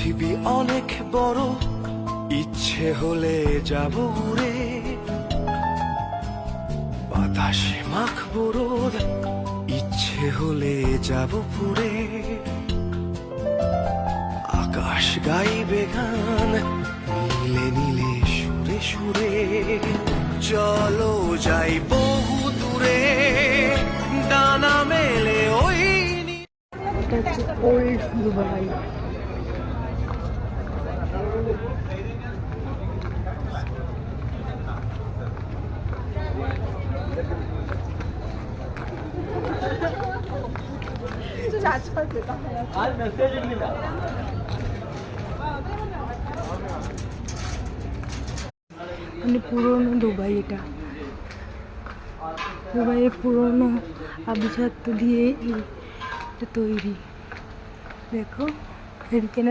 পৃথিবী অনেক বড়, ইচ্ছে হলে যাব উড়ে, বাতাসে মাখবো রোদ, ইচ্ছে হলে যাব পুড়ে। আকাশ গাইবে গান নীলে নীলে সুরে সুরে, চলো যাই বহু দূরে, ডানা মেলে ওই। এটা হচ্ছে ওল্ড দুবাই। মানে পুরোনো দুবাই, এটা দুবাইয়ের পুরোনো আভিজাত্য দিয়ে এটা তৈরি। দেখো এখানে